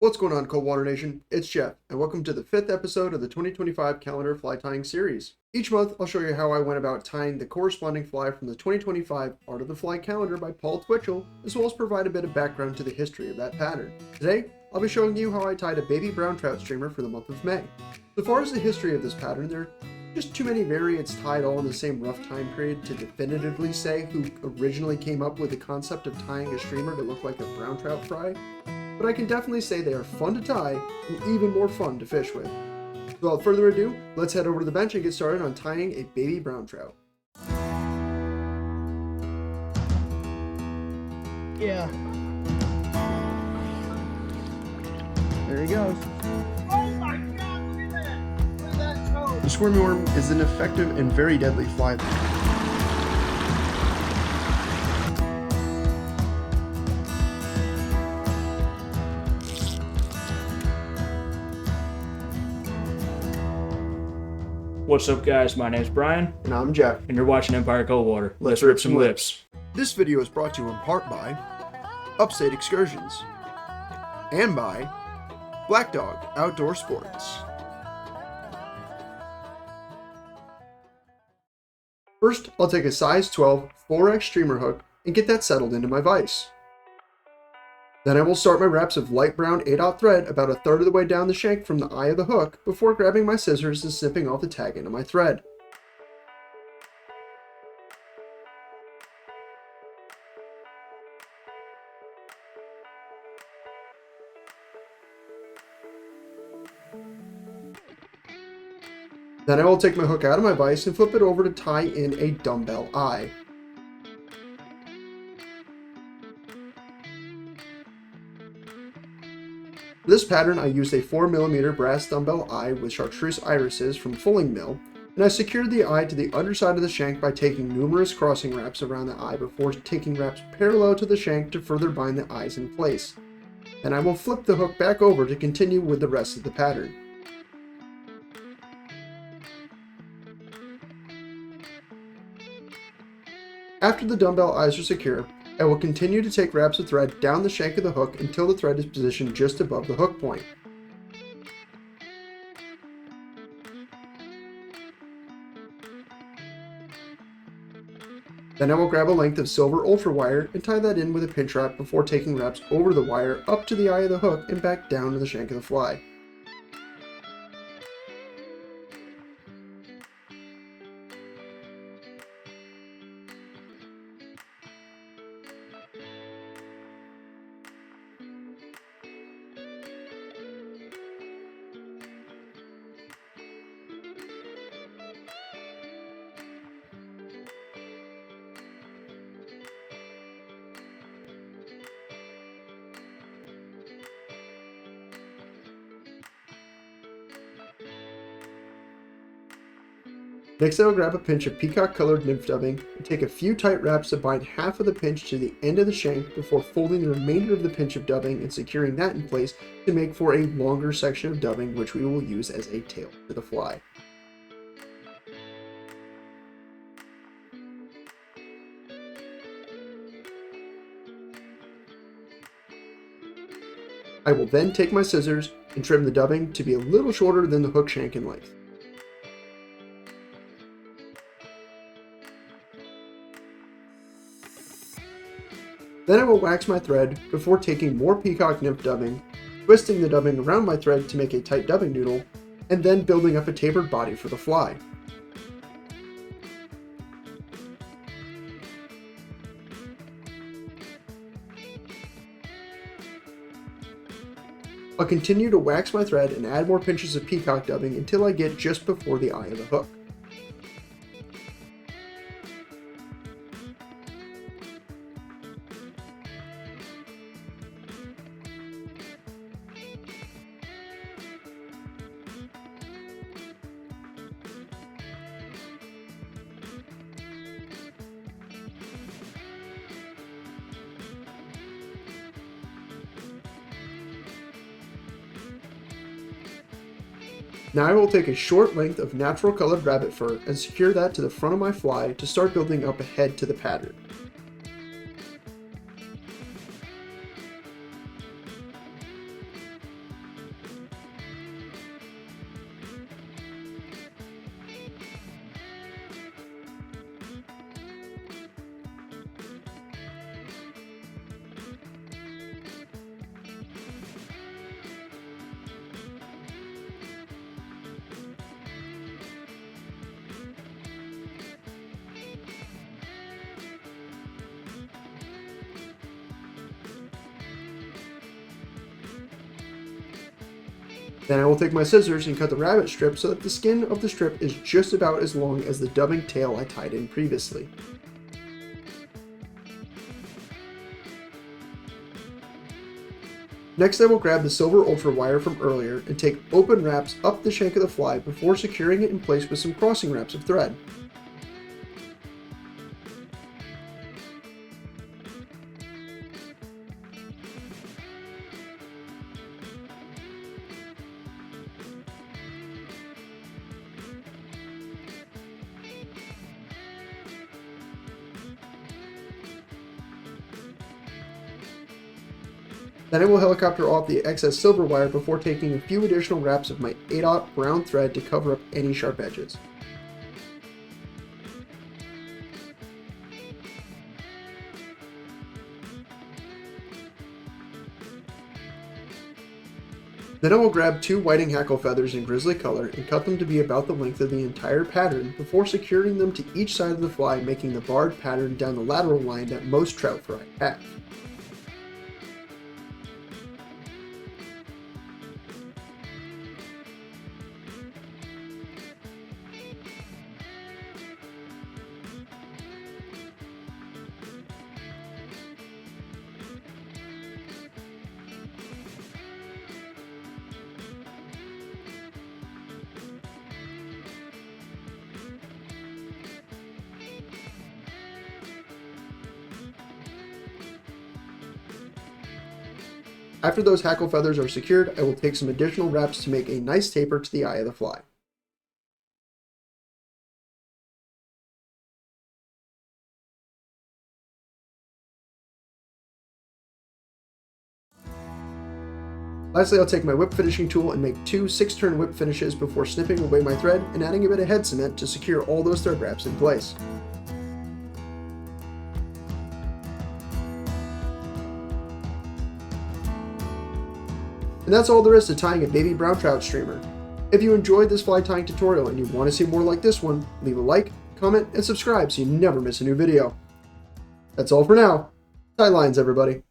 What's going on, Coldwater Nation? It's Geoff, and welcome to the 5th episode of the 2025 calendar fly tying series. Each month, I'll show you how I went about tying the corresponding fly from the 2025 Art of the Fly calendar by Paul Twitchell, as well as provide a bit of background to the history of that pattern. Today, I'll be showing you how I tied a Baby Brown Trout Streamer for the month of May. So far as the history of this pattern, there are just too many variants tied all in the same rough time period to definitively say who originally came up with the concept of tying a streamer to look like a brown trout fry. But I can definitely say they are fun to tie and even more fun to fish with. So without further ado, let's head over to the bench and get started on tying a baby brown trout. Yeah. There he goes. Oh my god, look at that! Look at that toe! The squirmy worm is an effective and very deadly fly. What's up, guys? My name's Brian, And I'm Geoff. and you're watching Empire Coldwater. Let's rip some lips. This video is brought to you in part by Upstate Excursions and by Black Dog Outdoor Sports. First, I'll take a size 12 4x streamer hook and get that settled into my vise. Then I will start my wraps of light brown 8/0 thread about a third of the way down the shank from the eye of the hook before grabbing my scissors and snipping off the tag into my thread. Then I will take my hook out of my vise and flip it over to tie in a dumbbell eye. For this pattern, I used a 4mm brass dumbbell eye with chartreuse irises from Fulling Mill, and I secured the eye to the underside of the shank by taking numerous crossing wraps around the eye before taking wraps parallel to the shank to further bind the eyes in place. Then I will flip the hook back over to continue with the rest of the pattern. After the dumbbell eyes are secure, I will continue to take wraps of thread down the shank of the hook until the thread is positioned just above the hook point. Then I will grab a length of silver ultra wire and tie that in with a pinch wrap before taking wraps over the wire up to the eye of the hook and back down to the shank of the fly. Next, I will grab a pinch of peacock colored nymph dubbing and take a few tight wraps to bind half of the pinch to the end of the shank before folding the remainder of the pinch of dubbing and securing that in place to make for a longer section of dubbing which we will use as a tail to the fly. I will then take my scissors and trim the dubbing to be a little shorter than the hook shank in length. Then I will wax my thread before taking more peacock nymph dubbing, twisting the dubbing around my thread to make a tight dubbing noodle, and then building up a tapered body for the fly. I'll continue to wax my thread and add more pinches of peacock dubbing until I get just before the eye of the hook. Now I will take a short length of natural colored rabbit fur and secure that to the front of my fly to start building up a head to the pattern. Then I will take my scissors and cut the rabbit strip so that the skin of the strip is just about as long as the dubbing tail I tied in previously. Next I will grab the silver ultra wire from earlier and take open wraps up the shank of the fly before securing it in place with some crossing wraps of thread. Then I will helicopter off the excess silver wire before taking a few additional wraps of my 8/0 brown thread to cover up any sharp edges. Then I will grab 2 whiting hackle feathers in Grizzly color and cut them to be about the length of the entire pattern before securing them to each side of the fly, making the barred pattern down the lateral line that most trout fry have. After those hackle feathers are secured, I will take some additional wraps to make a nice taper to the eye of the fly. Lastly, I'll take my whip finishing tool and make 2 6-turn whip finishes before snipping away my thread and adding a bit of head cement to secure all those thread wraps in place. And that's all there is to tying a baby brown trout streamer. If you enjoyed this fly tying tutorial and you want to see more like this one, leave a like, comment, and subscribe so you never miss a new video. That's all for now. Tie lines, everybody.